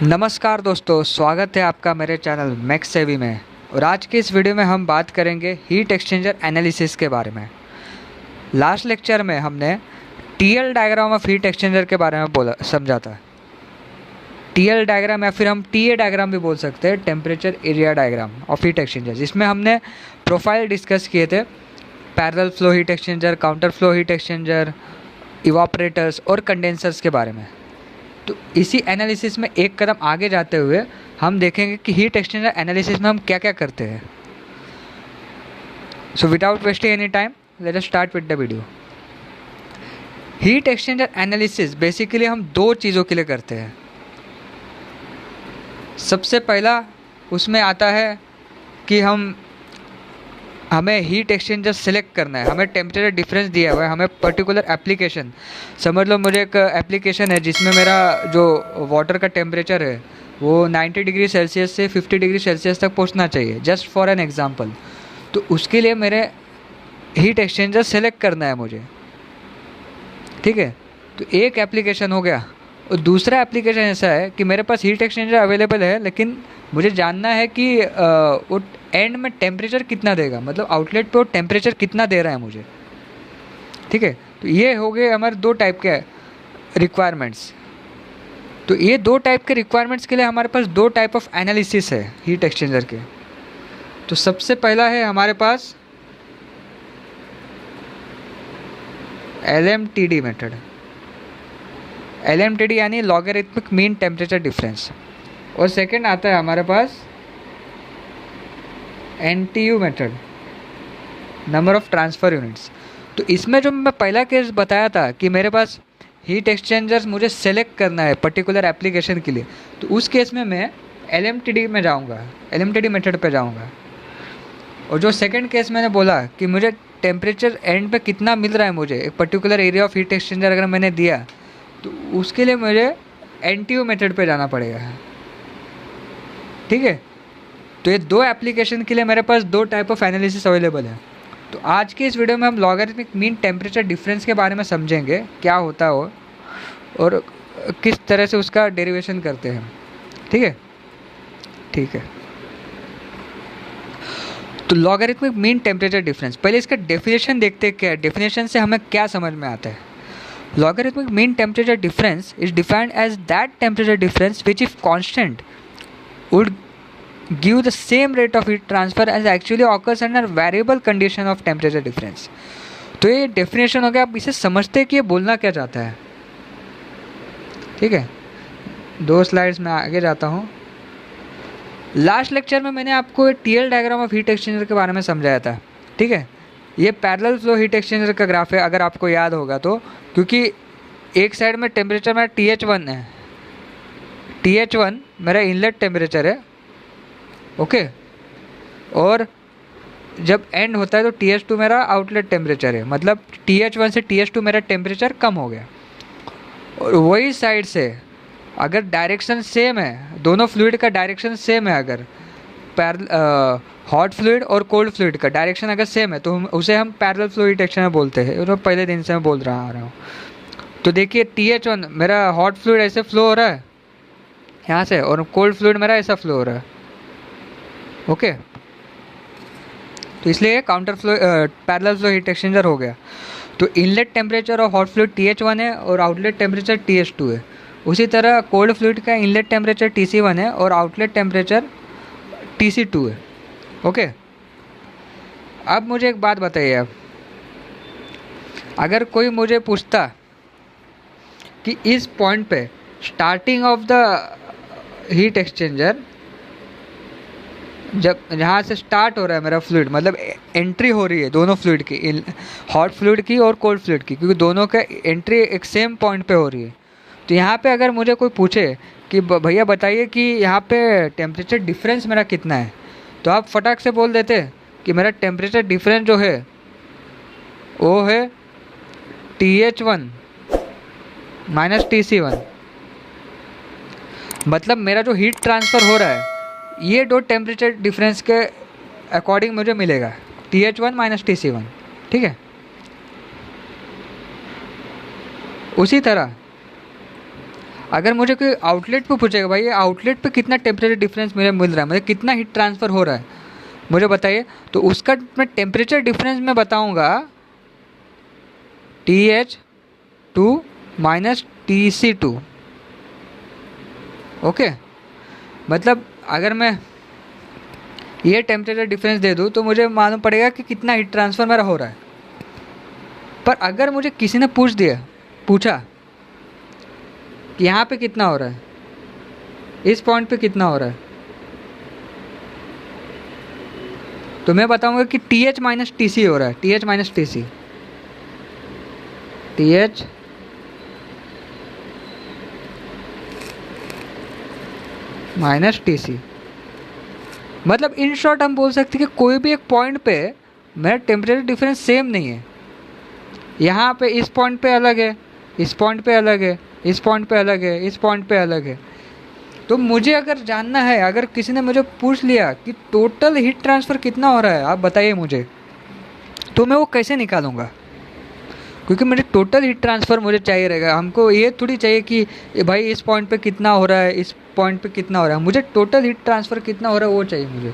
नमस्कार दोस्तों, स्वागत है आपका मेरे चैनल मैक्स सेवी में। और आज की इस वीडियो में हम बात करेंगे हीट एक्सचेंजर एनालिसिस के बारे में। लास्ट लेक्चर में हमने TL diagram of heat exchanger के बारे में समझा था। टीएल डायग्राम या फिर हम टीए डायग्राम भी बोल सकते हैं, temperature area diagram of heat exchanger, जिसमें हमने प्रोफाइल डिस्कस किए थे। Parallel flow heat exchanger, counter flow heat exchanger, evaporators और कंडेंसर्स के बारे में। तो इसी एनालिसिस में एक कदम आगे जाते हुए हम देखेंगे कि हीट एक्सचेंजर एनालिसिस में हम क्या क्या करते हैं। So without wasting any time, let us start with the video. Heat exchanger analysis basically हम दो चीज़ों के लिए करते हैं। सबसे पहला उसमें आता है कि हमें हीट एक्सचेंजर सेलेक्ट करना है। हमें टेम्परेचर डिफरेंस दिया हुआ है, हमें पर्टिकुलर एप्लीकेशन, समझ लो मुझे एक एप्लीकेशन है जिसमें मेरा जो वाटर का टेम्परेचर है वो 90 डिग्री सेल्सियस से 50 डिग्री सेल्सियस तक पहुंचना चाहिए, जस्ट फॉर एन एग्जांपल। तो उसके लिए मेरे हीट एक्सचेंजर सेलेक्ट करना है मुझे, ठीक है। तो एक एप्लीकेशन हो गया। और दूसरा एप्लीकेशन ऐसा है कि मेरे पास हीट एक्सचेंजर अवेलेबल है, लेकिन मुझे जानना है कि वो एंड में टेम्परेचर कितना देगा, मतलब आउटलेट पे वो टेम्परेचर कितना दे रहा है मुझे, ठीक है। तो ये हो गए हमारे दो टाइप के रिक्वायरमेंट्स। तो ये दो टाइप के रिक्वायरमेंट्स के लिए हमारे पास दो टाइप ऑफ एनालिसिस है हीट एक्सचेंजर के। तो सबसे पहला है हमारे पास LMTD मेथड। LMTD यानी लॉगरिथमिक मीन टेम्परेचर डिफरेंस। और सेकंड आता है हमारे पास NTU method, number of transfer units. तो इसमें जो मैं पहला केस बताया था कि मेरे पास हीट एक्सचेंजर्स मुझे सेलेक्ट करना है पर्टिकुलर एप्लीकेशन के लिए, तो उस केस में मैं LMTD में जाऊंगा, LMTD मेथड पे जाऊंगा। और जो सेकंड केस मैंने बोला कि मुझे टेम्परेचर एंड पे कितना मिल रहा है मुझे, एक particular area of heat exchanger अगर मैंने दिया, तो उसके लिए मुझे NTU मेथड पे जाना पड़ेगा, ठीक है। तो ये दो एप्लीकेशन के लिए मेरे पास दो टाइप ऑफ एनालिसिस अवेलेबल है। तो आज की इस वीडियो में हम लॉगरिथमिक मीन टेम्परेचर डिफरेंस के बारे में समझेंगे, क्या होता है वो और किस तरह से उसका डेरिवेशन करते हैं, ठीक है। ठीक है, तो लॉगरिथमिक मीन टेम्परेचर डिफरेंस, पहले इसका डेफिनेशन देखते हैं क्या है, डेफिनेशन से हमें क्या समझ में आता है। Logarithmic mean temperature difference is defined as that temperature difference which, if constant, would give the same rate of heat transfer as actually occurs under variable condition of temperature difference। तो ये definition हो गया। आप इसे समझते हैं कि ये बोलना क्या चाहता है, ठीक है। दो स्लाइड्स में आगे जाता हूँ। लास्ट लेक्चर में मैंने आपको TL diagram of heat exchanger के बारे में समझाया था, ठीक है। ये पैरेलल फ्लो हीट एक्सचेंजर का ग्राफ है, अगर आपको याद होगा तो, क्योंकि एक साइड में टेम्परेचर मेरा TH1 है, TH1 मेरा इनलेट टेम्परेचर है, ओके। और जब एंड होता है तो TH2 मेरा आउटलेट टेम्परेचर है, मतलब TH1 से TH2 मेरा टेम्परेचर कम हो गया। और वही साइड से अगर डायरेक्शन सेम है, दोनों फ्लूइड का डायरेक्शन सेम है, अगर हॉट फ्लूइड और कोल्ड फ्लूइड का डायरेक्शन अगर सेम है, तो उसे हम पैरेलल फ्लो हीट एक्सचेंजर बोलते हैं। तो पहले दिन से मैं बोल रहा हूँ। तो देखिए TH1 मेरा हॉट फ्लूइड ऐसे फ्लो हो रहा है यहाँ से, और कोल्ड फ्लूइड मेरा ऐसा फ्लो हो रहा है, ओके। तो इसलिए counter flow parallel flow heat exchanger हो गया। तो inlet temperature of hot fluid TH1 है और आउटलेट टेम्परेचर TH2 है। उसी तरह कोल्ड फ्लूइड का इनलेट टेम्परेचर TC1 है और आउटलेट टेम्परेचर TC2 है, ओके। अब मुझे एक बात बताइए, अब अगर कोई मुझे पूछता कि इस पॉइंट पे starting of the heat exchanger, जब जहाँ से स्टार्ट हो रहा है मेरा फ्लूइड, मतलब एंट्री हो रही है दोनों फ्लूइड की, हॉट फ्लूइड की और कोल्ड फ्लूइड की, क्योंकि दोनों का एंट्री एक सेम पॉइंट पे हो रही है। तो यहाँ पे अगर मुझे कोई पूछे कि भैया बताइए कि यहाँ पे टेम्परेचर डिफरेंस मेरा कितना है, तो आप फटाक से बोल देते कि मेरा टेम्परेचर डिफरेंस जो है वो है TH1 माइनस TC1। मतलब मेरा जो हीट ट्रांसफ़र हो रहा है ये दो टेम्परेचर डिफरेंस के अकॉर्डिंग मुझे मिलेगा, TH1 माइनस TC1, ठीक है। उसी तरह अगर मुझे कोई आउटलेट पे पूछेगा भाई ये आउटलेट पे कितना टेम्परेचर डिफरेंस मेरे मिल रहा है, मतलब कितना हीट ट्रांसफ़र हो रहा है मुझे बताइए, तो उसका मैं टेम्परेचर डिफरेंस में बताऊंगा TH2 माइनस TC2। ओके, मतलब अगर मैं ये टेम्परेचर डिफरेंस दे दूँ तो मुझे मालूम पड़ेगा कि कितना हीट ट्रांसफ़र मेरा हो रहा है। पर अगर मुझे किसी ने पूछा कि यहाँ पे कितना हो रहा है, इस पॉइंट पे कितना हो रहा है, तो मैं बताऊंगा कि TH माइनस TC हो रहा है, TH minus TC, TH minus TC। मतलब इन शॉर्ट हम बोल सकते हैं कि कोई भी एक पॉइंट पे मेरा टेम्परेचर डिफरेंस सेम नहीं है। यहाँ पे इस पॉइंट पे अलग है, इस पॉइंट पे अलग है, इस पॉइंट पे अलग है, इस पॉइंट पे अलग है। तो मुझे अगर जानना है, अगर किसी ने मुझे पूछ लिया कि टोटल हीट ट्रांसफ़र कितना हो रहा है आप बताइए मुझे, तो मैं वो कैसे निकालूंगा? क्योंकि मुझे टोटल हीट ट्रांसफ़र मुझे चाहिए रहेगा। हमको ये थोड़ी चाहिए कि भाई इस पॉइंट पे कितना हो रहा है, इस पॉइंट पे कितना हो रहा है, मुझे टोटल हीट ट्रांसफ़र कितना हो रहा है वो चाहिए मुझे।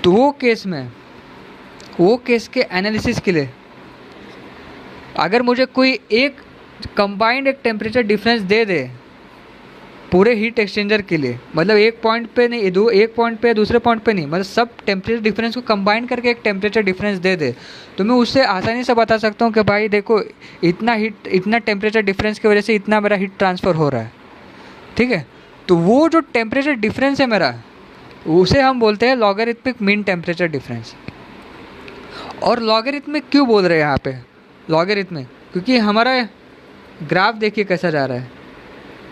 तो वो केस के एनालिसिस के लिए अगर मुझे कोई एक कंबाइंड एक टेम्परेचर डिफरेंस दे दे पूरे हीट एक्सचेंजर के लिए, मतलब एक पॉइंट पे नहीं, एक पॉइंट पे दूसरे पॉइंट पे नहीं, मतलब सब टेम्परेचर डिफरेंस को कंबाइन करके एक टेम्परेचर डिफरेंस दे दे, तो मैं उससे आसानी से बता सकता हूँ कि भाई देखो इतना टेम्परेचर डिफरेंस की वजह से इतना मेरा हीट ट्रांसफ़र हो रहा है। ठीक है, तो वो जो टेम्परेचर डिफरेंस है मेरा, उसे हम बोलते हैं लॉगरिथमिक मीन टेम्परेचर डिफरेंस। और लॉगरिथमिक क्यों बोल रहे हैं यहाँ पे लॉगरिथमिक? क्योंकि हमारा ग्राफ देखिए कैसा जा रहा है,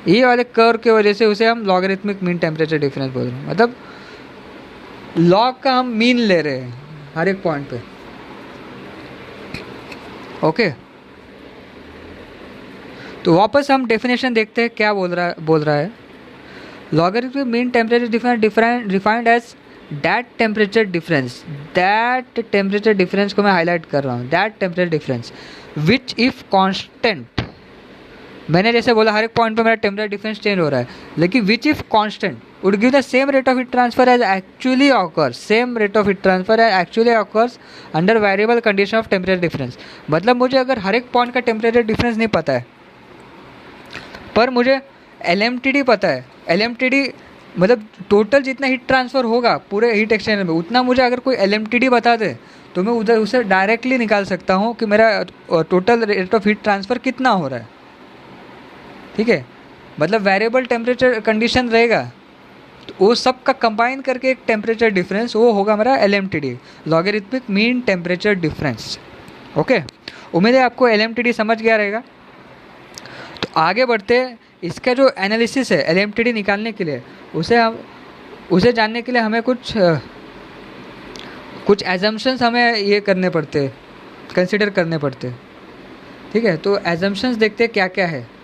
ये वाले कर्व की वजह से उसे हम लॉगरिथमिक मीन टेम्परेचर डिफरेंस बोल रहे हैं। मतलब लॉग का हम मीन ले रहे हैं हर एक पॉइंट पे। ओके, तो वापस हम डेफिनेशन देखते हैं क्या बोल रहा है। Logarithmic mean temperature defined as that temperature difference को मैं हाईलाइट कर रहा हूँ, that temperature difference which if constant, मैंने जैसे बोला हर एक पॉइंट पे मेरा टेम्परेचर डिफरेंस चेंज हो रहा है, लेकिन which if constant would give the same rate of heat transfer as actually occurs under variable condition of temperature difference. मतलब मुझे अगर हर एक पॉइंट का टेम्परेचर डिफरेंस नहीं पता है, पर मुझे LMTD पता है, LMTD मतलब टोटल जितना हीट ट्रांसफ़र होगा पूरे हीट एक्सचेंजर में, उतना मुझे अगर कोई LMTD बता दे तो मैं उधर उसे डायरेक्टली निकाल सकता हूँ कि मेरा total rate of heat transfer कितना हो रहा है। ठीक है, मतलब वेरिएबल टेम्परेचर कंडीशन रहेगा तो वो सब का कंबाइन करके एक टेम्परेचर डिफरेंस, वो होगा मेरा LMTD, logarithmic mean temperature difference. Okay, उम्मीद है आपको LMTD समझ गया रहेगा। तो आगे बढ़ते, इसका जो एनालिसिस है LMTD निकालने के लिए, उसे जानने के लिए हमें कुछ एजम्पशंस हमें ये करने पड़ते, कंसिडर करने पड़ते। ठीक है, तो एजम्पशंस देखते हैं क्या क्या है।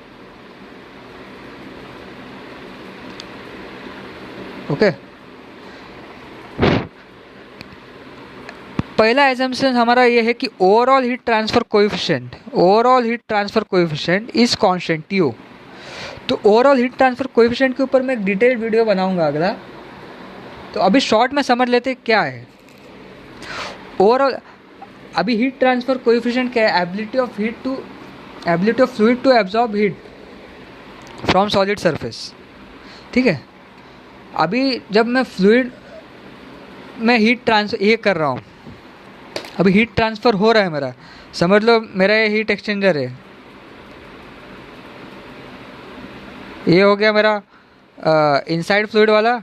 ओके, पहला एजम्पशन हमारा ये है कि overall heat transfer coefficient is constant TO। तो ओवरऑल हीट ट्रांसफर कोएफिशिएंट के ऊपर मैं एक डिटेल्ड वीडियो बनाऊंगा अगला। तो अभी शॉर्ट में समझ लेते क्या है ओवरऑल। अभी हीट ट्रांसफर कोएफिशिएंट क्या है? Ability of fluid to absorb heat from solid surface. ठीक है, अभी जब मैं फ्लूइड में हीट ट्रांसफर ये कर रहा हूँ, अभी हीट ट्रांसफ़र हो रहा है मेरा, समझ लो मेरा ये हीट एक्सचेंजर है, ये हो गया मेरा इनसाइड फ्लूइड वाला।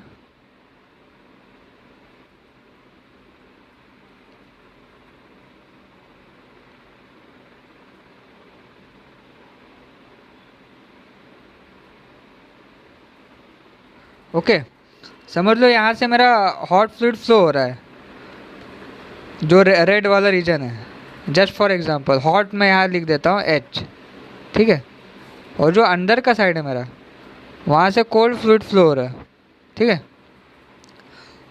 ओके, समझ लो यहाँ से मेरा हॉट फ्लूइड फ्लो हो रहा है, जो रेड वाला रीजन है। जस्ट फॉर एग्जांपल हॉट मैं यहाँ लिख देता हूँ H। ठीक है, और जो अंदर का साइड है मेरा, वहाँ से कोल्ड फ्लूइड फ्लो हो रहा है। ठीक है,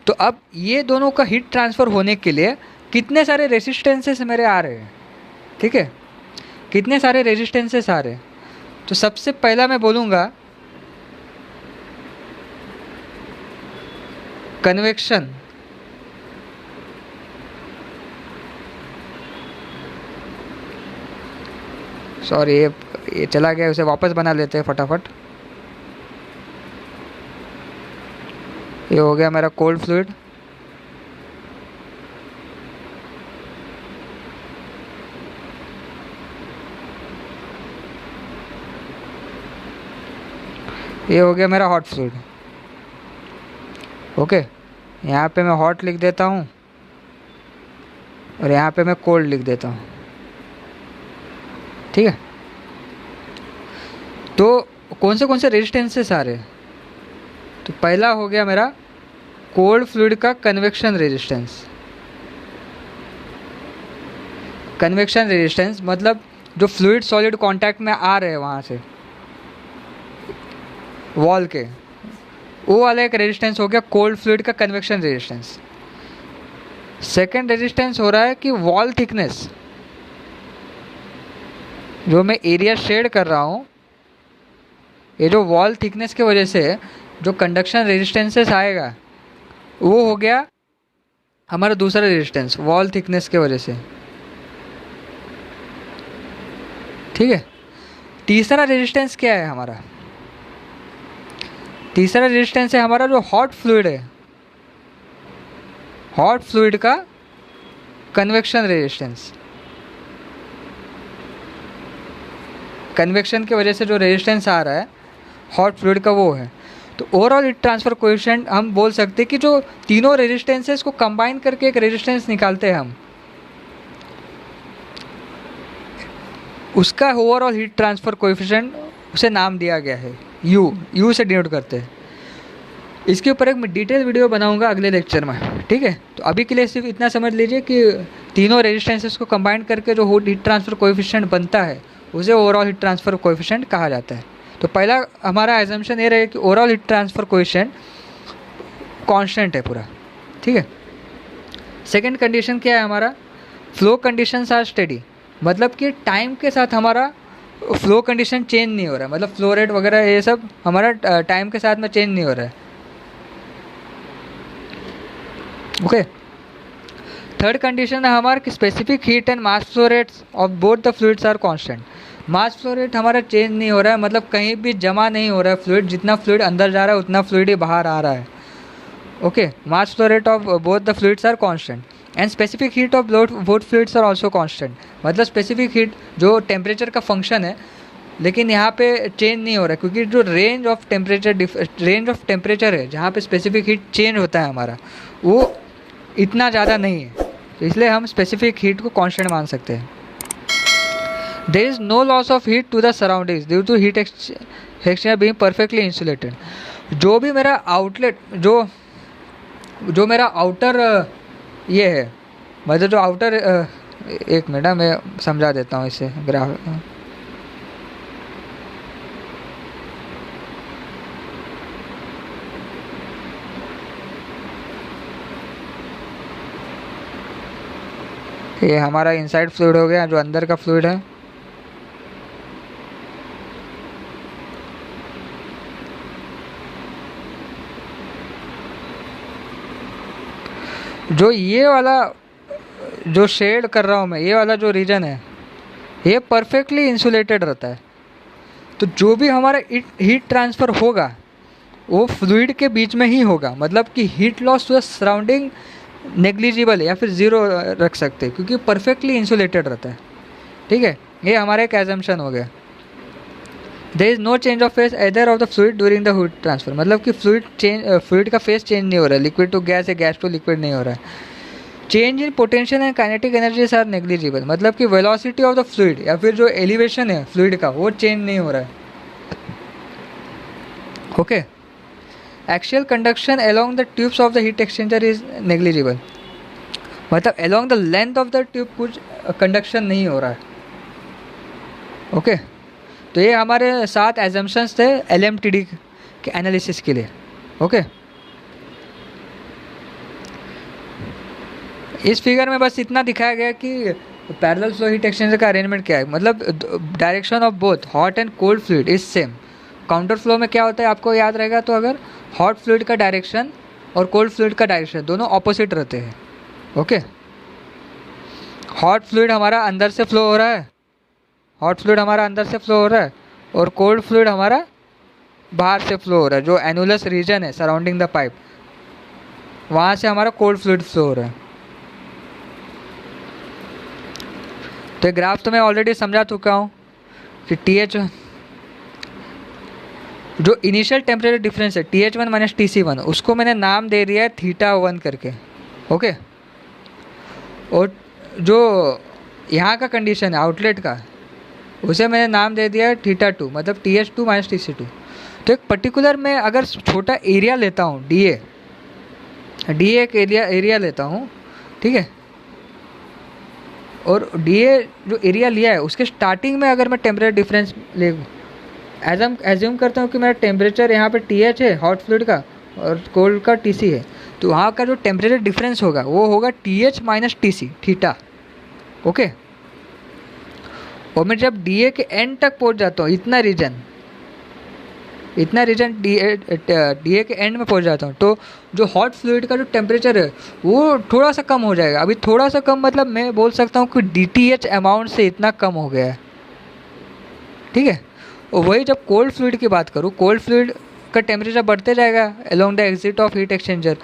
तो अब ये दोनों का हीट ट्रांसफ़र होने के लिए कितने सारे रेजिस्टेंसेस मेरे आ रहे हैं। ठीक है, कितने सारे रेजिस्टेंसेस आ रहे हैं। तो सबसे पहला मैं बोलूँगा कन्वेक्शन, सॉरी ये चला गया, उसे वापस बना लेते हैं फटाफट। ये हो गया मेरा कोल्ड फ्लूइड। ये हो गया मेरा हॉट फ्लूइड। ओके, यहाँ पे मैं हॉट लिख देता हूँ और यहाँ पे मैं कोल्ड लिख देता हूँ। ठीक है, तो कौन से रेजिस्टेंसेस आ रहे हैं? तो पहला हो गया मेरा कोल्ड फ्लूइड का कन्वेक्शन रेजिस्टेंस। कन्वेक्शन रेजिस्टेंस मतलब जो फ्लूइड सॉलिड कांटेक्ट में आ रहे हैं वहाँ से वॉल के, वो वाला एक रेजिस्टेंस हो गया कोल्ड फ्लूइड का कन्वेक्शन रेजिस्टेंस। सेकेंड रेजिस्टेंस हो रहा है कि वॉल थिकनेस, जो मैं एरिया शेड कर रहा हूँ, ये जो वॉल थिकनेस की वजह से जो कंडक्शन रेजिस्टेंसेस आएगा वो हो गया हमारा दूसरा रेजिस्टेंस वॉल थिकनेस की वजह से। ठीक है, तीसरा रेजिस्टेंस क्या है हमारा? तीसरा रेजिस्टेंस है हमारा जो हॉट फ्लूइड है, हॉट फ्लूइड का कन्वेक्शन रेजिस्टेंस। कन्वेक्शन की वजह से जो रेजिस्टेंस आ रहा है हॉट फ्लूइड का वो है। तो ओवरऑल हीट ट्रांसफ़र कोएफिशिएंट हम बोल सकते हैं कि जो तीनों रेजिस्टेंसेस को कंबाइन करके एक रेजिस्टेंस निकालते हैं हम, उसका ओवरऑल हीट ट्रांसफ़र कोएफिशिएंट उसे नाम दिया गया है यू से डिनोट करते हैं। इसके ऊपर एक मैं डिटेल वीडियो बनाऊंगा अगले लेक्चर में। ठीक है, तो अभी के लिए सिर्फ इतना समझ लीजिए कि तीनों रेजिस्टेंसेस को कंबाइन करके जो हीट ट्रांसफ़र कोएफिशिएंट बनता है उसे ओवरऑल हीट ट्रांसफ़र कोएफिशिएंट कहा जाता है। तो पहला हमारा एजम्पशन ये रहे कि overall heat transfer coefficient constant है पूरा। ठीक है, सेकंड कंडीशन क्या है हमारा? फ्लो कंडीशंस आर स्टेडी, मतलब कि टाइम के साथ हमारा फ्लो कंडीशन चेंज नहीं हो रहा है, मतलब फ्लो रेट वगैरह ये सब हमारा टाइम के साथ में चेंज नहीं हो रहा है। ओके, थर्ड कंडीशन है हमारा कि specific heat and mass flow rates of both the fluids are constant. Mass flow rate हमारा चेंज नहीं हो रहा है, मतलब कहीं भी जमा नहीं हो रहा है फ्लूइड, जितना फ्लूइड अंदर जा रहा है उतना फ्लूइड ही बाहर आ रहा है। Okay, mass flow rate of both the fluids are constant and specific heat of both fluids are also constant, मतलब स्पेसिफिक हीट जो टेम्परेचर का फंक्शन है लेकिन यहाँ पे चेंज नहीं हो रहा है, क्योंकि जो रेंज ऑफ टेम्परेचर है जहाँ पे स्पेसिफिक हीट चेंज होता है हमारा, वो इतना ज़्यादा नहीं है, तो इसलिए हम स्पेसिफिक हीट को कांस्टेंट मान सकते हैं। There is no loss of heat to the surroundings due to heat exchanger being perfectly insulated. जो भी मेरा आउटलेट जो मेरा आउटर ये है, मतलब जो आउटर एक मिनट मैं समझा देता हूँ इसे ग्राफ। ये हमारा इनसाइड फ्लूइड हो गया, जो अंदर का फ्लूइड है। जो ये वाला जो शेड कर रहा हूँ मैं, ये वाला जो रीजन है ये परफेक्टली इंसुलेटेड रहता है। तो जो भी हमारा हीट ट्रांसफ़र होगा वो फ्लूइड के बीच में ही होगा, मतलब कि heat loss to the surrounding negligible है या फिर ज़ीरो रख सकते हैं, क्योंकि परफेक्टली इंसुलेटेड रहता है। ठीक है, ये हमारा एक एजम्पशन हो गया। There is no change of phase either of the fluid during the heat transfer, मतलब कि फ्लूइड का फेस चेंज नहीं हो रहा है, लिक्विड टू गैस या गैस टू लिक्विड नहीं हो रहा है। Change in potential and kinetic energies are negligible, मतलब कि वेलोसिटी ऑफ द फ्लूइड या फिर जो एलिवेशन है फ्लूइड का वो चेंज नहीं हो रहा है। Okay, axial conduction along the tubes of the heat exchanger is negligible, मतलब along the length of the tube कुछ कंडक्शन नहीं हो रहा है। ओके, तो ये हमारे 7 एजम्पशंस थे LMTD के एनालिसिस के लिए। ओके, इस फिगर में बस इतना दिखाया गया कि पैरेलल फ्लो हीट एक्सचेंजर का अरेंजमेंट क्या है, मतलब direction of both hot and cold fluid is same. Counter flow में क्या होता है आपको याद रहेगा, तो अगर हॉट फ्लूइड का डायरेक्शन और कोल्ड फ्लूइड का डायरेक्शन दोनों ऑपोजिट रहते हैं। ओके, हॉट फ्लूइड हमारा अंदर से फ्लो हो रहा है, हॉट फ्लूइड हमारा अंदर से फ्लो हो रहा है, और कोल्ड फ्लूइड हमारा बाहर से फ्लो हो रहा है। जो एनुलस रीजन है सराउंडिंग द पाइप, वहाँ से हमारा कोल्ड फ्लूइड फ्लो हो रहा है। तो ग्राफ तो मैं ऑलरेडी समझा चुका हूँ कि TH जो इनिशियल टेम्परेचर डिफरेंस है TH1 माइनस TC1, उसको मैंने नाम दे दिया है θ1 करके। ओके, और जो यहाँ का कंडीशन है आउटलेट का, उसे मैंने नाम दे दिया है θ2, मतलब TH2 माइनस TC2। तो एक पर्टिकुलर मैं अगर छोटा एरिया लेता हूँ, DA एक एरिया लेता हूँ, ठीक है, और DA जो एरिया लिया है उसके स्टार्टिंग में अगर मैं टेम्परेचर डिफरेंस ले एज्यूम करता हूँ कि मेरा टेम्परेचर यहाँ पे TH है हॉट फ्लूइड का और कोल्ड का TC है, तो वहाँ का जो टेम्परेचर डिफरेंस होगा वो होगा TH minus TC theta. Okay, और मैं जब DA के एंड तक पहुँच जाता हूँ, इतना रीजन DA के एंड में पहुँच जाता हूँ, तो जो हॉट फ्लूइड का जो टेम्परेचर है वो थोड़ा सा कम हो जाएगा। अभी थोड़ा सा कम मतलब मैं बोल सकता हूँ कि DTH अमाउंट से इतना कम हो गया है, ठीक है। और वही जब कोल्ड फ्लूइड की बात करूँ, कोल्ड फ्लूइड का टेम्परेचर बढ़ते जाएगा along the exit of heat exchanger,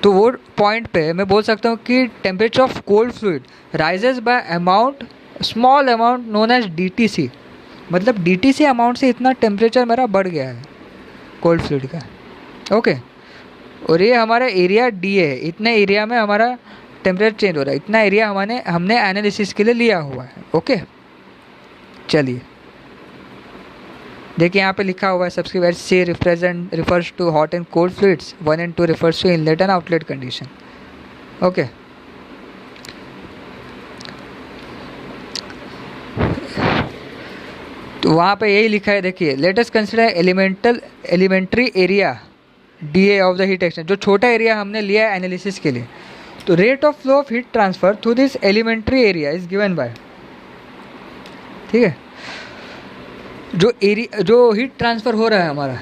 तो वो पॉइंट पे मैं बोल सकता हूँ कि temperature of cold fluid rises by amount, small amount known as DTC, मतलब DTC अमाउंट से इतना टेम्परेचर मेरा बढ़ गया है कोल्ड फ्लूइड का। ओके, और ये हमारा एरिया DA है, इतने एरिया में हमारा टेम्परेचर चेंज हो रहा है, इतना एरिया हमने एनालिसिस के लिए लिया हुआ है। ओके, चलिए देखिए यहाँ पे लिखा हुआ है सबसे पहले C refers to hot and cold fluids, 1 and 2 refers to inlet and outlet condition। Okay, तो वहाँ पे यही लिखा है, देखिए let us consider elementary area DA of the heat exchanger, जो छोटा एरिया हमने लिया है एनालिसिस के लिए। तो rate of flow of heat transfer through this elementary area is given by, ठीक है, जो हीट ट्रांसफ़र हो रहा है हमारा,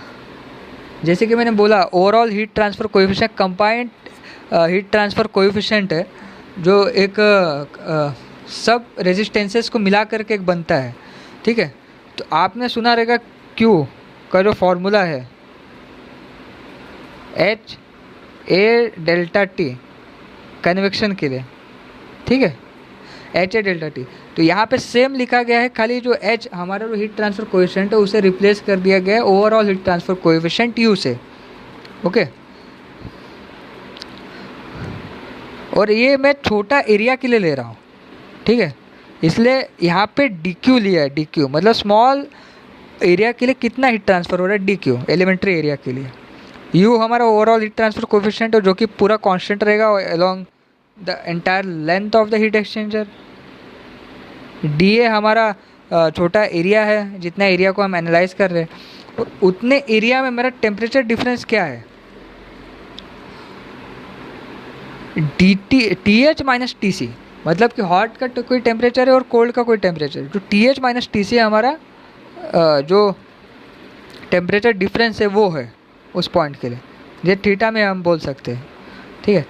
जैसे कि मैंने बोला overall heat transfer coefficient combined heat transfer coefficient है, जो एक सब रेजिस्टेंसेस को मिला करके एक बनता है, ठीक है। तो आपने सुना रहेगा Q का जो फॉर्मूला है HA डेल्टा T कन्वेक्शन के लिए, ठीक है, HA डेल्टा T। तो यहाँ पे सेम लिखा गया है, खाली जो H हमारा जो हीट ट्रांसफर कोएफिशिएंट है उसे रिप्लेस कर दिया गया है overall heat transfer coefficient U से। ओके, और ये मैं छोटा एरिया के लिए ले रहा हूँ, ठीक है, इसलिए यहाँ पे DQ लिया है। DQ मतलब स्मॉल एरिया के लिए कितना हीट ट्रांसफ़र हो रहा है, DQ एलिमेंट्री एरिया के लिए। U हमारा ओवरऑल हीट ट्रांसफर कोएफिशिएंट है जो कि पूरा कांस्टेंट रहेगा along the entire length of the heat exchanger. DA हमारा छोटा एरिया है, जितना एरिया को हम एनालाइज कर रहे हैं, और उतने एरिया में मेरा टेम्परेचर डिफरेंस क्या है, TH माइनस TC, मतलब कि हॉट का तो कोई टेम्परेचर है और कोल्ड का कोई टेम्परेचर, जो TH माइनस TC हमारा जो टेम्परेचर डिफरेंस है वो है उस पॉइंट के लिए, ये थीटा में हम बोल सकते हैं, ठीक है।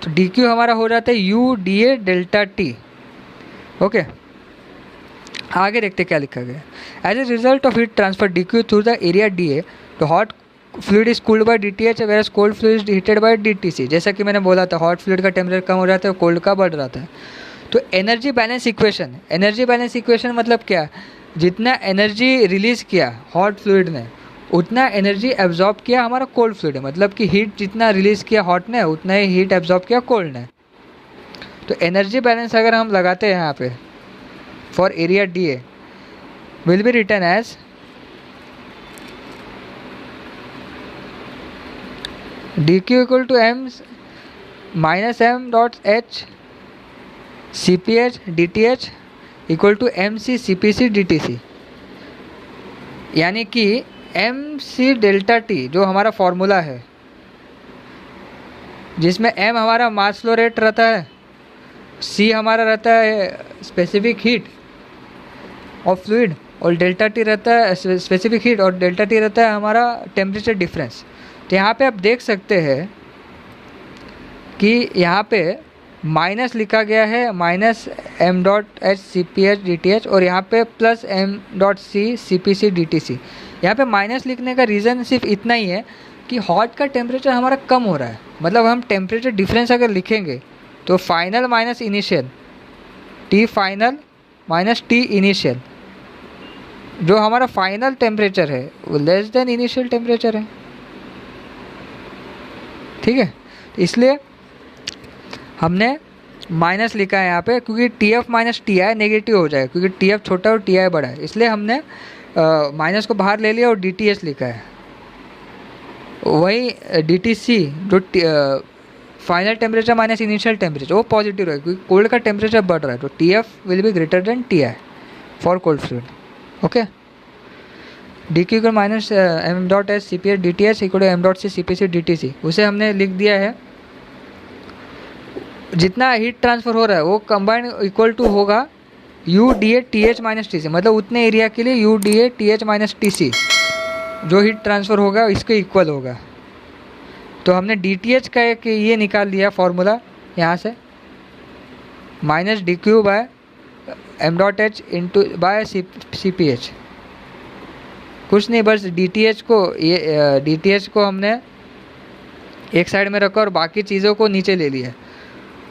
तो DQ हमारा हो जाता है UDA डेल्टा T। ओके, आगे देखते क्या लिखा गया। As a result of heat transfer DQ through the area DA, तो hot fluid is cooled by DTH whereas cold fluid is heated by DTC। जैसा कि मैंने बोला था, हॉट फ्लूइड का टेम्परेचर कम हो जाता है, कोल्ड का बढ़ जाता है। तो एनर्जी बैलेंस इक्वेशन मतलब क्या, जितना एनर्जी रिलीज़ किया हॉट फ्लूइड ने उतना एनर्जी एब्जॉर्ब किया हमारा कोल्ड फ्लूइड है, मतलब कि हीट जितना रिलीज़ किया हॉट ने उतना ही हीट एब्जॉर्ब किया कोल्ड ने। तो एनर्जी बैलेंस अगर हम लगाते हैं यहाँ पे for area DA will be written as DQ equal to M minus M dot H CPH DTH इक्वल टू MC CPC DTC, यानी कि MC डेल्टा T जो हमारा फॉर्मूला है, जिसमें M हमारा मास फ्लो रेट रहता है, C हमारा रहता है स्पेसिफिक हीट ऑफ फ्लूइड, और डेल्टा T रहता है स्पेसिफिक हीट, और डेल्टा T रहता है हमारा टेम्परेचर डिफरेंस। तो यहाँ पे आप देख सकते हैं कि यहाँ पे माइनस लिखा गया है, minus M dot H C P H D T H, और यहाँ पे plus M dot C C P C D T C. यहाँ पे माइनस लिखने का रीज़न सिर्फ इतना ही है कि हॉट का टेम्परेचर हमारा कम हो रहा है। मतलब हम टेम्परेचर डिफरेंस अगर लिखेंगे तो final minus initial, T final minus T initial, जो हमारा फाइनल टेम्परेचर है वो लेस देन इनिशियल टेम्परेचर है। ठीक है, इसलिए हमने माइनस लिखा है यहाँ पे, क्योंकि T F minus T I negative हो जाए, क्योंकि टी एफ छोटा और टी आई बड़ा है, इसलिए हमने माइनस को बाहर ले लिया और डी टी एस लिखा है। वही डी टी सी जो final temperature minus initial temperature वो पॉजिटिव है, क्योंकि कोल्ड का टेम्परेचर बढ़ रहा है, तो T F will be greater than T I for cold fluid. Okay, D Q equal minus M dot S C P H D T S equal to M dot C C P C D T C, उसे हमने लिख दिया है। जितना heat transfer हो रहा है वो कंबाइंड इक्वल टू होगा U D A T H minus T C, मतलब उतने एरिया के लिए U D A T H minus T C जो हीट ट्रांसफ़र होगा इसके इक्वल होगा। तो हमने डी टी एच का एक ये निकाल लिया फॉर्मूला यहाँ से, minus D Q by M dot H into by C P H. कुछ नहीं, बस डी टी एच को ये डी टी एच को हमने एक साइड में रखा और बाकी चीज़ों को नीचे ले लिया।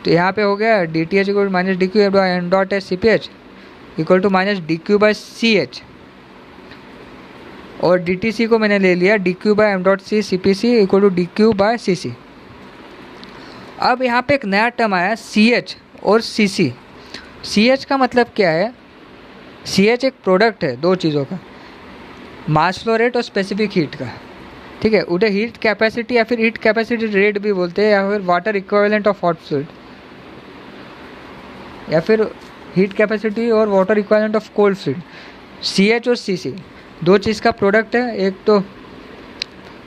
तो यहाँ पे हो गया D T H equal to minus D Q by M dot H C P H equal to minus D Q by C H, और डी टी सी को मैंने ले लिया D Q by M dot C C P C equal to D Q by C C. अब यहाँ पे एक नया टर्म आया सी एच और सी सी। सी एच का मतलब क्या है? सी एच एक प्रोडक्ट है दो चीज़ों का, मास फ्लो रेट और स्पेसिफिक हीट का। ठीक है, उधर हीट कैपेसिटी या फिर हीट कैपेसिटी रेट भी बोलते हैं, या फिर water equivalent of hot fluid, या फिर हीट कैपेसिटी और water equivalent of cold fluid. C H और सी सी दो चीज़ का प्रोडक्ट है, एक तो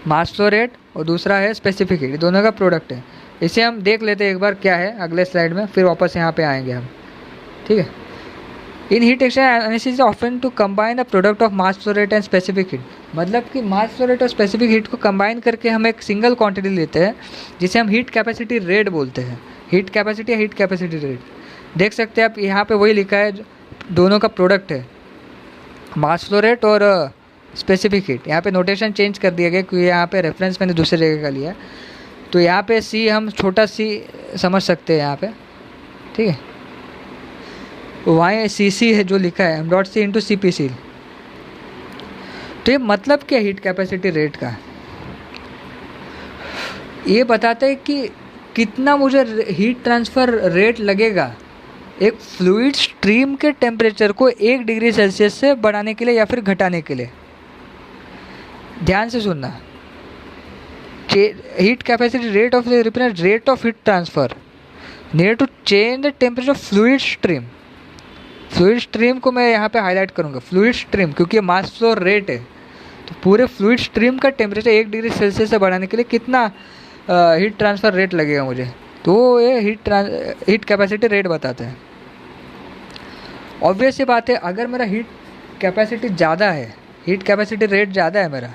मास फ्लो रेट और दूसरा है स्पेसिफिक हीट, दोनों का प्रोडक्ट है। इसे हम देख लेते हैं एक बार क्या है अगले स्लाइड में, फिर वापस यहाँ पे आएंगे हम। ठीक है, in heat exchange analysis often to combine the product of mass flow rate and specific heat, मतलब कि मास फ्लो रेट और स्पेसिफिक हीट को कंबाइन करके हम एक सिंगल क्वांटिटी लेते हैं जिसे हम हीट कैपेसिटी रेट बोलते हैं। हीट कैपेसिटी या हीट कैपेसिटी रेट, देख सकते हैं आप यहाँ पे वही लिखा है, दोनों का प्रोडक्ट है मास फ्लो रेट और स्पेसिफिक हीट। यहाँ पे नोटेशन चेंज कर दिया गया क्योंकि यहाँ पे रेफरेंस मैंने दूसरी जगह का लिया है, तो यहाँ पे सी हम छोटा सी समझ सकते हैं यहाँ पे। ठीक है, वहाँ सी सी है जो लिखा है M dot C into C P C. तो ये मतलब क्या हीट कैपेसिटी रेट का? ये बताता है कि कितना मुझे हीट ट्रांसफ़र रेट लगेगा एक फ्लूइड स्ट्रीम के टेम्परेचर को 1 डिग्री सेल्सियस से बढ़ाने के लिए या फिर घटाने के लिए। ध्यान से सुनना, heat capacity rate of represent rate of heat transfer near to change the temperature of fluid stream. Fluid stream को मैं यहाँ पे हाईलाइट करूँगा, फ्लूइड स्ट्रीम, क्योंकि मास फ्लो रेट है, तो पूरे फ्लूइड स्ट्रीम का टेम्परेचर 1 डिग्री सेल्सियस से बढ़ाने के लिए कितना हीट ट्रांसफ़र रेट लगेगा मुझे, तो ये हीट कैपेसिटी रेट बताता है। ऑब्वियस सी बात है, अगर मेरा हीट कैपेसिटी ज़्यादा है, हीट कैपेसिटी रेट ज़्यादा है मेरा,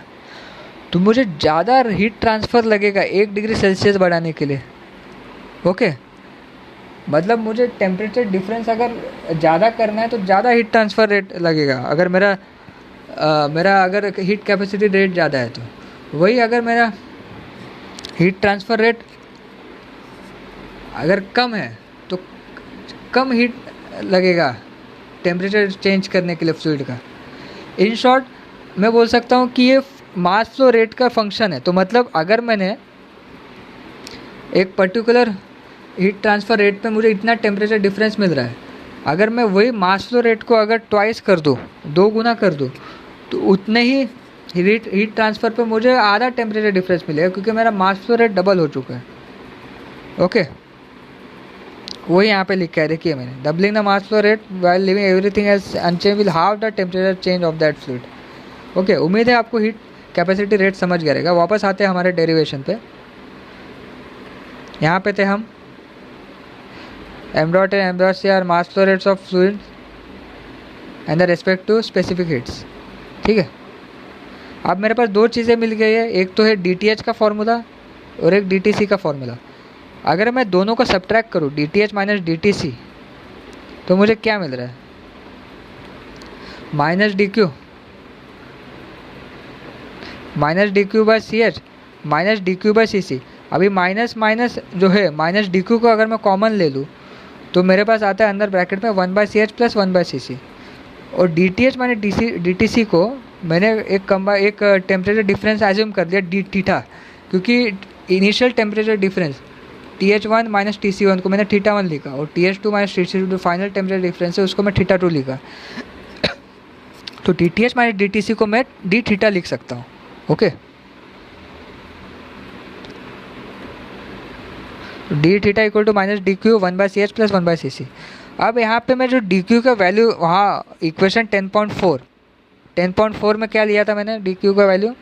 तो मुझे ज़्यादा हीट ट्रांसफ़र लगेगा 1 डिग्री सेल्सियस बढ़ाने के लिए। ओके, मतलब मुझे टेम्परेचर डिफरेंस अगर ज़्यादा करना है तो ज़्यादा हीट ट्रांसफ़र रेट लगेगा। अगर मेरा अगर हीट कैपेसिटी रेट ज़्यादा है तो वही, अगर मेरा हीट ट्रांसफ़र रेट अगर कम है तो कम हीट लगेगा टेम्परेचर चेंज करने के लिए फ्लूइड का। इन शॉर्ट मैं बोल सकता हूँ कि ये मास फ्लो रेट का फंक्शन है। तो मतलब अगर मैंने एक पर्टिकुलर हीट ट्रांसफ़र रेट पे मुझे इतना टेम्परेचर डिफरेंस मिल रहा है, अगर मैं वही मास फ्लो रेट को अगर ट्वाइस कर दूँ, 2 गुना कर दूँ, तो उतने ही हीट ट्रांसफ़र पे मुझे आधा टेम्परेचर डिफरेंस मिलेगा, क्योंकि मेरा मास फ्लो रेट डबल हो चुका है। ओके, वही यहाँ पे लिखा है, देखिए मैंने, doubling the mass flow rate while living everything as unchange will have the temperature change of that fluid. Okay, उम्मीद है आपको हीट कैपेसिटी रेट समझ गया रहेगा। वापस आते हैं हमारे डेरिवेशन पे। यहाँ पे थे हम, M dot and M dot C are mass flow rates of fluid and the respect to specific heats. ठीक है, अब मेरे पास दो चीज़ें मिल गई है, एक तो है DTH का फॉर्मूला और एक DTC का फॉर्मूला। अगर मैं दोनों को सब्ट्रैक्ट करूँ DTH माइनस DTC तो मुझे क्या मिल रहा है, minus D Q by CH minus DQ by CC। अभी माइनस माइनस जो है माइनस DQ को अगर मैं कॉमन ले लूँ तो मेरे पास आता है अंदर ब्रैकेट में 1/CH प्लस 1/CC। और DTH माइनस DTC को मैंने एक टेम्परेचर डिफरेंस एज्यूम कर दिया डी थीटा, क्योंकि initial temperature difference TH1 minus TC1 को मैंने थीटा 1 लिखा और TH2 माइनस TC2 जो फाइनल टेम्परेचर डिफरेंस है उसको मैं थीटा 2 लिखा। तो DTH माइनस DTC को मैं डी थीटा लिख सकता हूँ। Okay, D theta equal to minus DQ 1/CH plus 1/CC। अब यहाँ पे मैं जो DQ का वैल्यू वहाँ इक्वेशन 10.4 में क्या लिया था मैंने, DQ का वैल्यू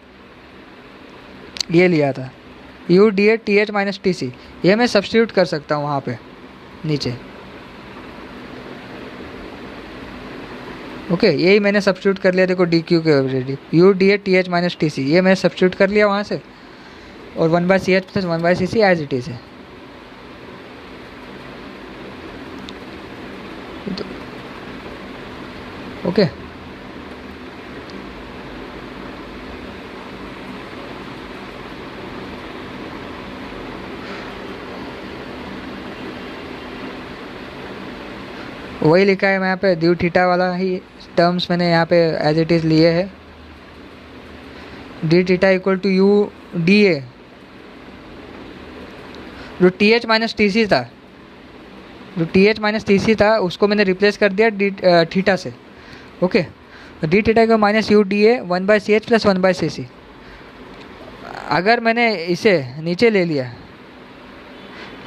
ये लिया था UDA TH माइनस TC। ये मैं सब्स्टिट्यूट कर सकता हूँ वहाँ पे नीचे। ओके, यही मैंने सब्स्टिट्यूट कर लिया, देखो DQ के already UDA TH minus TC ये मैंने सब्स्टिट्यूट कर लिया वहाँ से, और 1/CH plus 1/CC as it is है। ओके, वही लिखा है मैं यहाँ पे, ड्यू थीटा वाला ही टर्म्स मैंने यहाँ पे एज इट इज़ लिए है। D theta equal to UDA जो TH माइनस TC था उसको मैंने रिप्लेस कर दिया डी थीटा से। ओके, डी थीटा को minus UDA 1/CH plus 1/CC। अगर मैंने इसे नीचे ले लिया,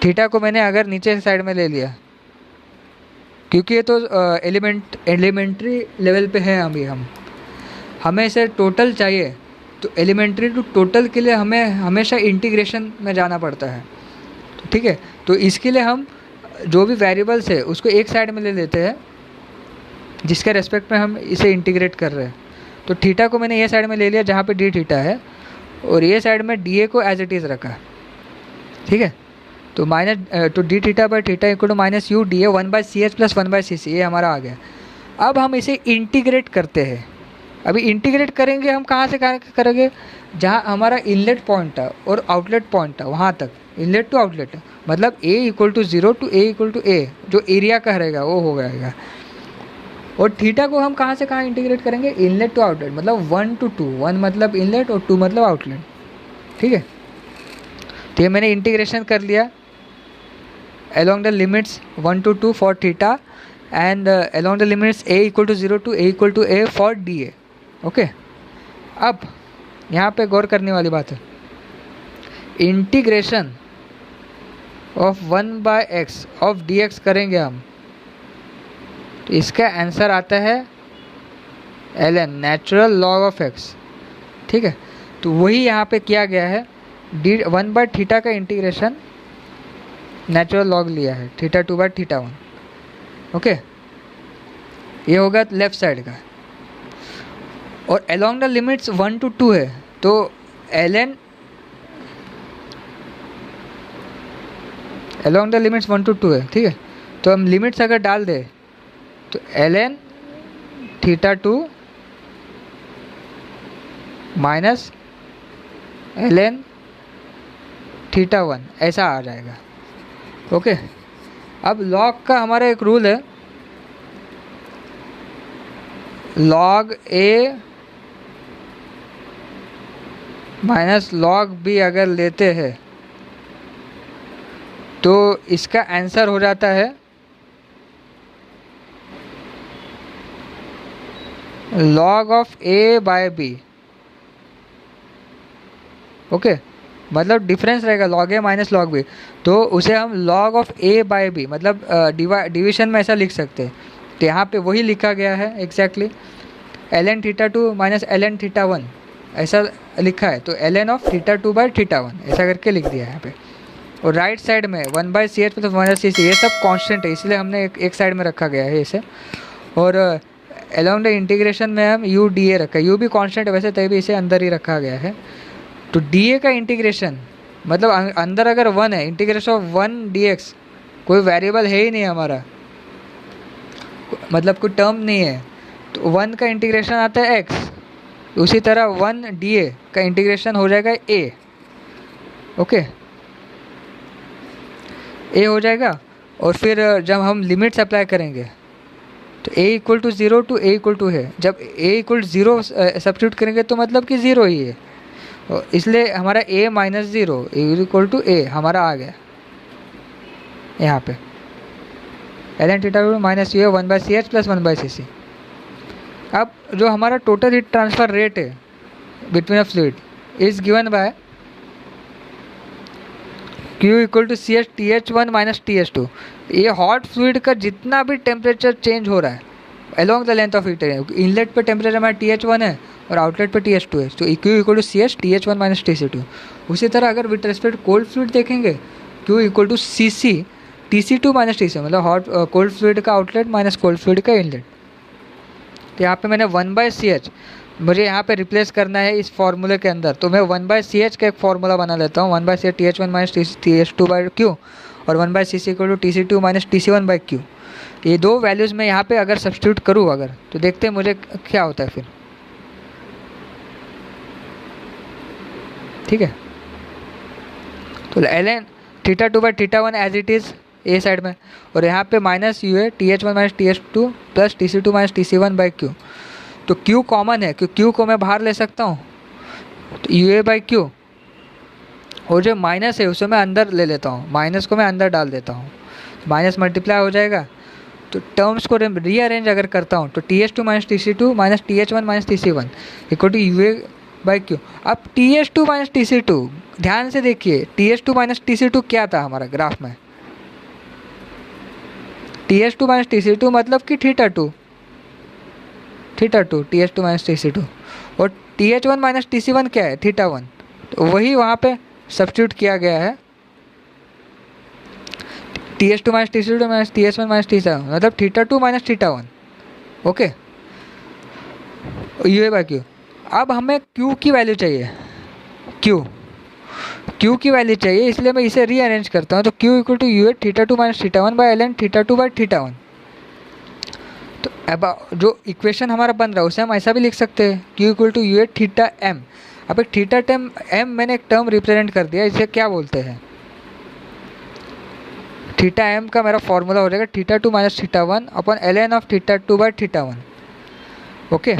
थीटा को मैंने अगर नीचे साइड में ले लिया, क्योंकि ये तो एलिमेंट्री लेवल पे है अभी हमें इसे टोटल चाहिए, तो एलिमेंट्री टू टोटल के लिए हमें हमेशा इंटीग्रेशन में जाना पड़ता है। ठीक है, तो इसके लिए हम जो भी वेरिएबल्स है उसको एक साइड में ले लेते हैं जिसके रेस्पेक्ट में हम इसे इंटीग्रेट कर रहे हैं। तो थीटा को मैंने ये साइड में ले लिया जहाँ पे डी थीटा है, और ये साइड में DA को एज इट इज़ रखा। ठीक है, तो तो D theta by theta equal to minus UDA 1/CH plus 1/CC ये हमारा आ गया। अब हम इसे इंटीग्रेट करते हैं। अभी इंटीग्रेट करेंगे हम कहाँ से करेंगे, जहाँ हमारा इनलेट पॉइंट था और आउटलेट पॉइंट था वहाँ तक, इनलेट टू आउटलेट, मतलब A equal to 0 to A equal to A जो एरिया का रहेगा वो हो जाएगा। और थीटा को हम कहाँ से कहाँ इंटीग्रेट करेंगे, इनलेट टू आउटलेट, मतलब 1 to 2, 1 मतलब इनलेट और 2 मतलब आउटलेट। ठीक है, तो ये मैंने इंटीग्रेशन कर लिया along the limits 1 to 2 for theta and along the limits A equal to 0 to A equal to A for DA। Okay, अब यहाँ पे गौर करने वाली बात है, integration of 1/x of dx करेंगे हम, तो इसका आंसर आता है ln natural log of x। ठीक है, तो वही यहाँ पे किया गया है, 1/थीटा का इंटीग्रेशन नेचुरल लॉग लिया है थीटा 2/θ1। ओके, ये होगा लेफ्ट साइड का, और अलोंग द लिमिट्स 1 to 2 है, तो ln along the limits 1 to 2 है। ठीक है, तो हम लिमिट्स अगर डाल दे तो ln θ2 माइनस ln θ1 ऐसा आ जाएगा। ओके, अब लॉग का हमारा एक रूल है, log A minus log B अगर लेते हैं तो इसका आंसर हो जाता है log of A by B। Okay, मतलब डिफरेंस रहेगा log A minus log B, तो उसे हम log of A by B मतलब डिवीजन में ऐसा लिख सकते हैं। तो यहाँ पे वही लिखा गया है एग्जैक्टली, ln θ2 माइनस ln θ1 ऐसा लिखा है, तो ln ऑफ θ2/θ1 ऐसा करके लिख दिया है यहाँ पे। और राइट साइड में 1/CH मतलब 1/CC ये सब कांस्टेंट है, इसलिए हमने एक साइड में रखा गया है इसे। और अलोंग द इंटीग्रेशन में हम यू डी ए रखा है, यू भी कांस्टेंट है वैसे, तभी इसे अंदर ही रखा गया है। तो डी ए का इंटीग्रेशन मतलब अंदर अगर 1 है, इंटीग्रेशन ऑफ 1 डी एक्स, कोई वेरिएबल है ही नहीं हमारा, मतलब कोई टर्म नहीं है, तो 1 का इंटीग्रेशन आता है x, उसी तरह 1 डी ए का इंटीग्रेशन हो जाएगा a। ओके, a हो जाएगा। और फिर जब हम लिमिट्स अप्लाई करेंगे तो a equal to 0 to a equal to है, जब a इक्वल 0 सब्स्टिट्यूट करेंगे तो मतलब कि 0 ही है, इसलिए हमारा a minus 0 equal to a हमारा आ गया यहाँ पे। ln थीटा माइनस यू है 1/ch प्लस 1/cc। अब जो हमारा टोटल हीट ट्रांसफ़र रेट है between a fluid is given by Q equal to C H T H one minus T H two. ये हॉट फ्लूइड का जितना भी temperature change हो रहा है along the length of heat, inlet पे temperature हमारा टी एच वन है और आउटलेट पे टी एच टू है, तो Q equal to C H T H one minus T C two. उसी तरह अगर विथ रेस्पेक्ट कोल्ड फ्लूइड देखेंगे Q equal to C C T C two minus T C, मतलब hot cold fluid का outlet minus cold fluid का inlet. तो यहाँ पे मैंने 1/ch मुझे यहाँ पे रिप्लेस करना है इस फार्मूले के अंदर, तो मैं 1/ch का एक फार्मूला बना लेता हूँ, 1/ch T H one minus T H two by Q और 1/cc equal to T C two minus T C one by Q. ये दो वैल्यूज़ मैं यहाँ पे अगर सब्स्टिट्यूट करूँ अगर, तो देखते हैं मुझे क्या होता है फिर। ठीक है, तो ln theta two by theta one as it is A side में, और यहाँ पे माइनस यू है T H one minus T H two plus T C two minus T C one by Q. तो Q कॉमन है, क्यों Q को मैं बाहर ले सकता हूँ, तो यू ए बाई क्यू, और जो माइनस है उसे मैं अंदर ले लेता हूँ, माइनस को मैं अंदर डाल देता हूँ, माइनस मल्टीप्लाई हो जाएगा। तो टर्म्स को रीअरेंज अगर करता हूँ तो T H two minus T C two minus T H one minus T C one equal to U A by Q. अब T H two minus T C two, ध्यान से देखिए T H two minus T C two क्या था हमारा graph में, T H two minus T C two मतलब कि theta two T H two minus T C two, और T H one minus T C one क्या है, theta one, तो वही वहाँ पे सब्स्टिट्यूट किया गया है, T H two minus T C two minus T H one minus T C one मतलब theta two minus theta one. Okay, U A by Q. अब हमें Q की वैल्यू चाहिए, Q की वैल्यू चाहिए, इसलिए मैं इसे रीअरेंज करता हूँ। तो Q equal to U A theta two minus theta one by ln theta two by theta one. तो अब जो इक्वेशन हमारा बन रहा है उसे हम ऐसा भी लिख सकते हैं, Q equal to U A theta M. अब एक थीटा टर्म एम मैंने एक टर्म रिप्रेजेंट कर दिया, इसे क्या बोलते हैं, थीटा एम का मेरा फॉर्मूला हो जाएगा theta two minus theta one upon ln of theta two by theta one. Okay,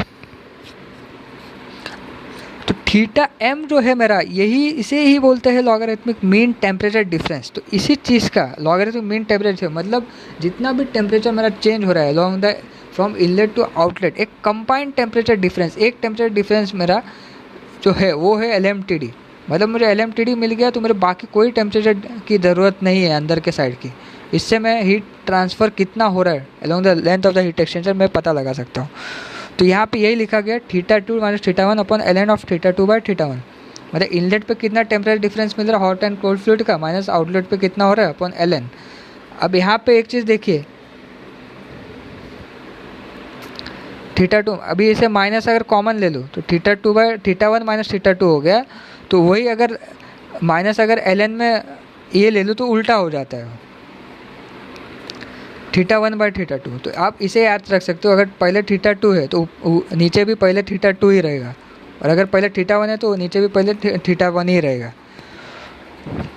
तो थीटा एम जो है मेरा, यही इसे ही बोलते हैं लॉगरिथमिक मीन टेम्परेचर डिफरेंस। तो इसी चीज़ का लॉगरिथमिक मीन टेम्परेचर मतलब जितना भी टेम्परेचर मेरा चेंज हो रहा है long the from inlet to outlet, एक कंबाइंड टेम्परेचर डिफरेंस, एक टेम्परेचर डिफरेंस मेरा जो है वो है LMTD। मतलब मुझे LMTD मिल गया तो मेरे बाकी कोई टेम्परेचर की ज़रूरत नहीं है अंदर के साइड की, इससे मैं हीट ट्रांसफ़र कितना हो रहा है along the length of the heat exchanger मैं पता लगा सकता हूँ। तो यहाँ पे यही लिखा गया theta two minus theta one upon ln of theta two by theta one, मतलब इनलेट पे कितना टेम्परेचर डिफरेंस मिल रहा है हॉट एंड कोल्ड फ्लूइड का माइनस आउटलेट पे कितना हो रहा है अपॉन ln। अब यहाँ पे एक चीज़ देखिए, थीटा टू, अभी इसे माइनस अगर कॉमन ले लो तो theta two by theta one minus theta two हो गया, तो वही अगर माइनस अगर ln में ये ले लो तो उल्टा हो जाता है theta one by theta two. तो आप इसे याद रख सकते हो, अगर पहले थीटा टू है तो नीचे भी पहले थीटा टू ही रहेगा, और अगर पहले थीटा वन है तो नीचे भी पहले थीटा वन ही रहेगा।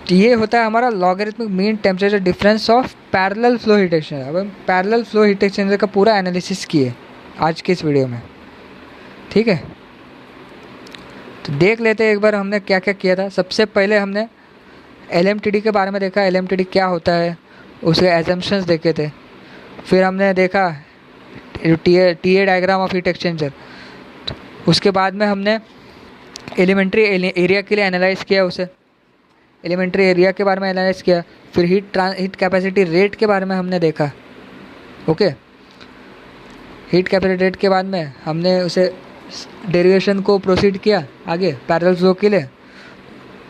तो ये होता है हमारा logarithmic mean temperature difference of parallel flow heat exchanger. अब हम पैरेलल फ्लो हीट एक्सचेंजर का पूरा एनालिसिस किए आज के इस वीडियो में। ठीक है, तो देख लेते हैं एक बार हमने क्या क्या किया था। सबसे पहले हमने LMTD के बारे में देखा, LMTD क्या होता है, उसके एजम्पशंस देखे थे। फिर हमने देखा TA diagram of heat exchanger. उसके बाद में हमने एलिमेंट्री एरिया के लिए एनालाइज किया, उसे एलिमेंट्री एरिया के बारे में एनालाइज किया। फिर हीट कैपेसिटी रेट के बारे में हमने देखा। ओके, हीट कैपेसिटी रेट के बाद में हमने उसे डेरिवेशन को प्रोसीड किया आगे पैरेलल फ्लो के लिए,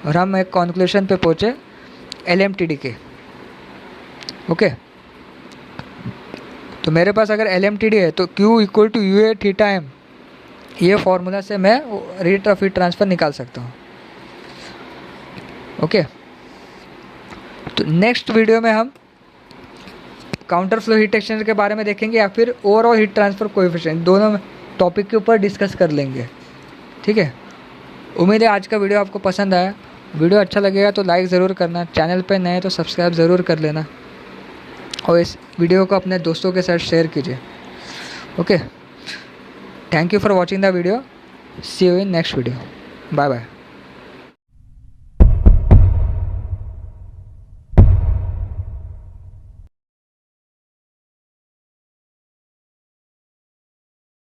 और हम एक कॉन्क्लूशन पे पहुँचे LMTD के। ओके, तो मेरे पास अगर LMTD है तो Q equal to UA theta M, ये फॉर्मूला से मैं रेट ऑफ हीट ट्रांसफ़र निकाल सकता हूँ। ओके, तो नेक्स्ट वीडियो में हम काउंटर फ्लो हीट एक्सचेंजर के बारे में देखेंगे या फिर ओवरऑल हीट ट्रांसफ़र कोएफिशिएंट, दोनों टॉपिक के ऊपर डिस्कस कर लेंगे। ठीक है, उम्मीद है आज का वीडियो आपको पसंद आया। वीडियो अच्छा लगेगा तो लाइक ज़रूर करना, चैनल पे नए तो सब्सक्राइब ज़रूर कर लेना और इस वीडियो को अपने दोस्तों के साथ शेयर कीजिए। Okay, thank you for watching the video, see you in next video, bye bye.